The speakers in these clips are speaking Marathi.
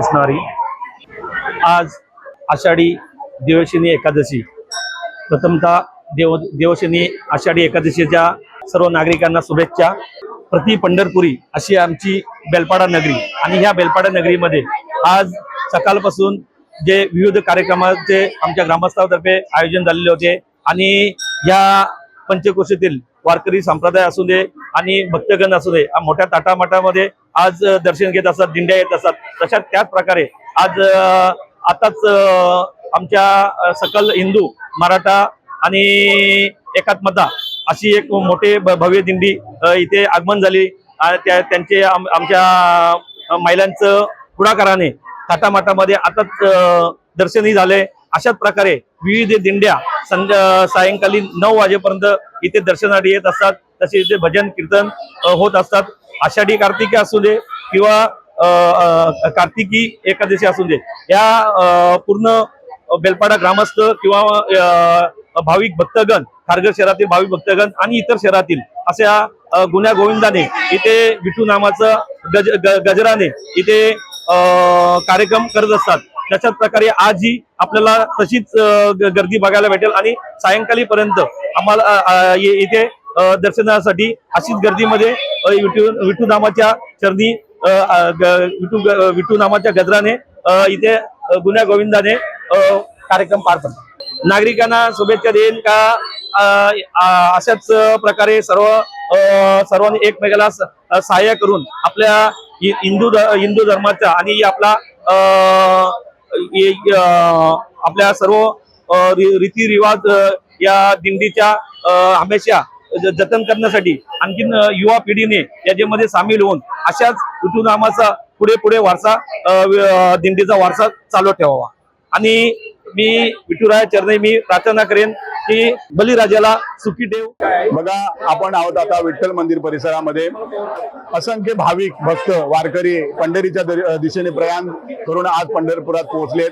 रामकृष्ण हरी। आज आषाढी देवशनी एकादशी, प्रथमतः देवशनी आषाढी एकादशीच्या सर्व नागरिकांना शुभेच्छा। प्रति पंढरपुरी अशी आमची बेलपाडा नगरी आणि ह्या बेलपाडा नगरीमध्ये आज सकाळपासून जे विविध कार्यक्रमाचे आमच्या ग्रामस्थांतर्फे आयोजन झालेले होते आणि या पंचक्रोशीतील वारकरी संप्रदाय असू दे आणि भक्तगण असू दे मोठ्या ताटामाटामध्ये आज दर्शन घेत असतात, दिंड्या येत असतात। तशाच त्याच प्रकारे आज आताच आमच्या सकल हिंदू, मराठा आणि एकात्मता अशी एक मोठे भव्य दिंडी इथे आगमन झाली। त्यांचे आमच्या महिलांचं पुढाकाराने थाटामाटामध्ये आताच दर्शनही झाले। अशाच प्रकारे विविध दिंड्या सायंकाळी 9 वाजेपर्यंत इथे दर्शनासाठी येत असतात। तसे इथे भजन कीर्तन होत असतात। आषाढी कार्तिकी असू दे किंवा कार्तिकी एकादशी असू दे, या पूर्ण बेलपाडा ग्रामस्थ किंवा भाविक भक्तगण, खारघर शहरातील भाविक भक्तगण आणि इतर शहरातील अशा गुण्या गोविंदाने इथे विठू नामाचं गजराने इथे कार्यक्रम करत असतात। त्याच्याच प्रकारे आजही आपल्याला तशीच गर्दी बघायला भेटेल आणि सायंकाळीपर्यंत आम्हाला इथे दर्शनासाठी अशीच गर्दीमध्ये विठू नामाच्या चरणी विठू नामाच्या गजराने इथे गुण्या गोविंदाने कार्यक्रम पार पडतात। नागरिकांना शुभेच्छा देईन का अशाच प्रकारे सर्वांनी एकमेकाला सहाय्य करून आपल्या हिंदू धर्माचा आणि आपल्या सर्व रीतिरिवाज या दिंडीच्या हमेशा जतन करण्यासाठी आणखीन युवा पिढीने याच्यामध्ये सामील होऊन अशाच विठू नामाचा पुढे वारसा, दिंडीचा वारसा चालू ठेवावा। आणि मी विठुराया चरणी मी प्रार्थना करेन की बलिराजाला सुखी ठेव। बघा, आपण आहोत आता विठ्ठल मंदिर परिसरामध्ये। असंख्य भाविक भक्त वारकरी पंढरीच्या दिशेने प्रयाण करून आज पंढरपुरात पोहोचलेत।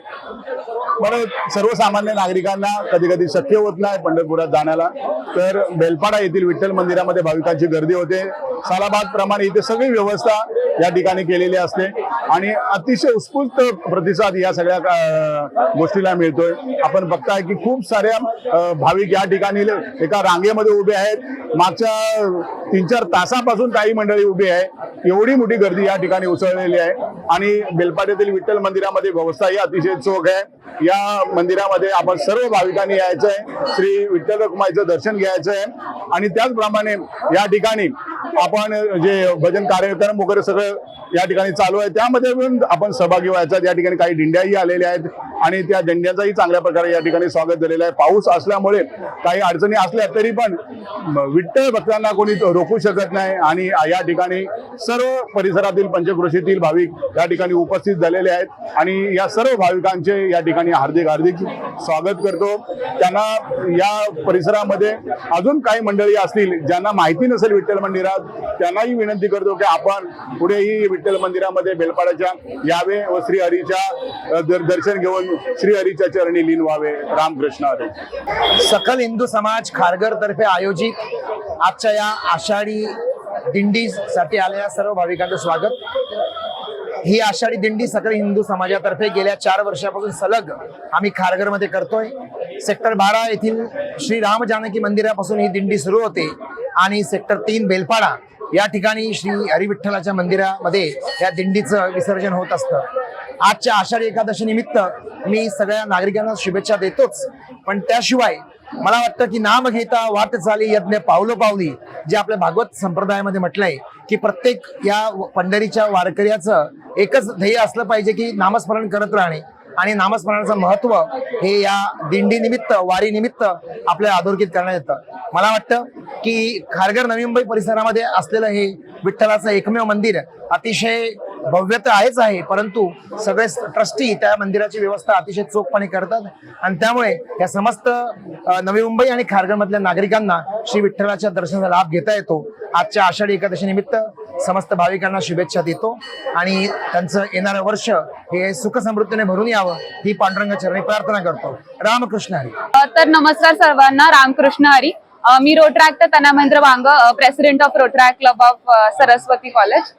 पण सर्वसामान्य नागरिकांना कधी कधी शक्य होत नाही पंढरपुरात जाण्याला, तर बेलपाडा येथील विठ्ठल मंदिरामध्ये भाविकांची गर्दी होते। सालाबाद प्रमाणे इथे सगळी व्यवस्था या ठिकाणी केलेली असते आणि अतिशय उत्स्फूर्त प्रतिसाद या सगळ्या गोष्टीला मिळतोय। आपण बघताय की खूप साऱ्या भाविक या ठिकाणी एका रांगेमध्ये उभे आहेत। मागच्या 3-4 तासापासून काही मंडळी उभी आहे। एवढी मोठी गर्दी या ठिकाणी उसळलेली आहे आणि बेलपाड्यातील विठ्ठल मंदिरामध्ये व्यवस्था ही अतिशय चोख आहे। या मंदिरामध्ये आपण सर्व भाविकांनी यायचं आहे, श्री विठ्ठल रखुमाईचं दर्शन घ्यायचं आहे आणि त्याचप्रमाणे या ठिकाणी आपण जे भजन कार्यक्रम वगैरे सगळं या ठिकाणी चालू आहे त्यामध्ये पण आपण सहभागी व्हायचा। या ठिकाणी काही दिंड्याही आलेल्या आहेत आणि त्या दिंड्यांचाही चांगल्या प्रकारे या ठिकाणी स्वागत झालेलं आहे। पाऊस असल्यामुळे काही अडचणी असल्या तरी पण विठ्ठल भक्तांना कोणी रोखू शकत नाही आणि या ठिकाणी सर्व परिसरातील पंचक्रोशीतील भाविक या ठिकाणी उपस्थित झालेले आहेत आणि या सर्व भाविकांचे या ठिकाणी हार्दिक स्वागत करतो। त्यांना या परिसरामध्ये अजून काही मंडळी असतील ज्यांना माहिती नसेल विठ्ठल मंदिरात, त्यांनाही विनंती करतो की आपण पुढेही विठ्ठल मंदिरामध्ये बेलपाड्याच्या यावे व श्री हरीच्या दर्शन घेऊन श्री हरीच्या चरणी लीन व्हावे। रामकृष्ण हरी। सकल हिंदू समाज खारघर तर्फे आयोजित आजच्या या आषाढी दिंडीसाठी आलेल्या सर्व भाविकांचं स्वागत। ही आषाढी दिंडी सकल हिंदू समाजातर्फे गेल्या 4 वर्षापासून सलग आम्ही खारघरमध्ये करतोय। सेक्टर 12 येथील श्री राम जानकी मंदिरापासून ही दिंडी सुरू होते आणि सेक्टर 3 बेलपाडा या ठिकाणी श्री हरिविठ्ठलाच्या मंदिरामध्ये या दिंडीचं विसर्जन होत असतं। आजच्या आषाढी एकादशी निमित्त मी सगळ्या नागरिकांना शुभेच्छा देतोच, पण त्याशिवाय मला वाटतं की नाम घेता वाट चाली यज्ञ पावली जे आपल्या भागवत संप्रदायामध्ये म्हटलंय की प्रत्येक या पंढरीच्या वारकऱ्याचं एकच ध्येय असलं पाहिजे की नामस्मरण करत राहणे आणि नामस्मरणाचं महत्व हे या दिंडी निमित्त, वारी निमित्त आपल्याला अधोरेखित करण्यात येतं। मला वाटतं की खारघर नवी मुंबई परिसरामध्ये असलेलं हे विठ्ठलाचं एकमेव मंदिर अतिशय भव्य तर आहे, परंतु सगळे ट्रस्टी त्या मंदिराची व्यवस्था अतिशय चोखपणे करतात आणि त्यामुळे या समस्त नवी मुंबई आणि खारघर मधल्या नागरिकांना श्री विठ्ठलाच्या दर्शनाचा लाभ घेता येतो। आजच्या आषाढी एकादशी निमित्त समस्त भाविकांना शुभेच्छा देतो आणि त्यांचं येणारं वर्ष हे सुख समृद्धीने भरून यावं ही पांडुरंग चरणी प्रार्थना करतो। रामकृष्ण हरी। तर नमस्कार सर्वांना, रामकृष्ण हरी। मी रोटरॅक्ट तनामहेंद्र वांग, president of Rotaract club of Saraswati college.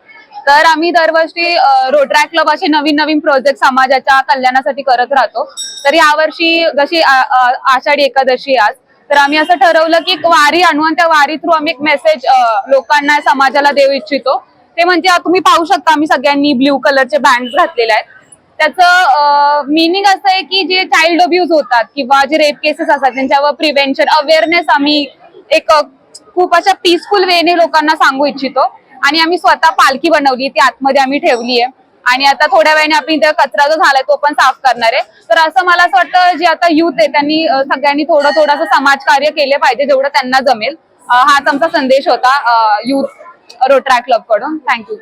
तर आम्ही दरवर्षी रोटरी क्लब असे नवीन नवीन प्रोजेक्ट समाजाच्या कल्याणासाठी करत राहतो. तर यावर्षी जशी आषाढी एकादशी आज, तर आम्ही असं ठरवलं की एक वारी आणू आणि त्या वारी थ्रू आम्ही एक मेसेज लोकांना समाजाला देऊ इच्छितो. ते म्हणजे तुम्ही पाहू शकता आम्ही सगळ्यांनी ब्ल्यू कलरचे बँड घातलेले आहेत. त्याचं मिनिंग असं आहे की जे चाइल्ड अब्यूज होतात किंवा जे रेप केसेस असतात त्यांच्यावर प्रिव्हेन्शन अवेअरनेस आम्ही एक खूप अशा पीसफुल वेने लोकांना सांगू इच्छितो. आणि आम्ही स्वतः पालखी बनवली, ती आतमध्ये आम्ही ठेवली आहे आणि आता थोड्या वेळाने आपण इथे कचरा जो झालाय तो पण साफ करणार आहे. तर असं मला असं वाटतं जे आता युथ आहे त्यांनी सगळ्यांनी थोडं समाजकार्य केले पाहिजे जेवढं त्यांना जमेल. हाच आमचा संदेश होता युथ रोटरी क्लब कडून. थँक्यू.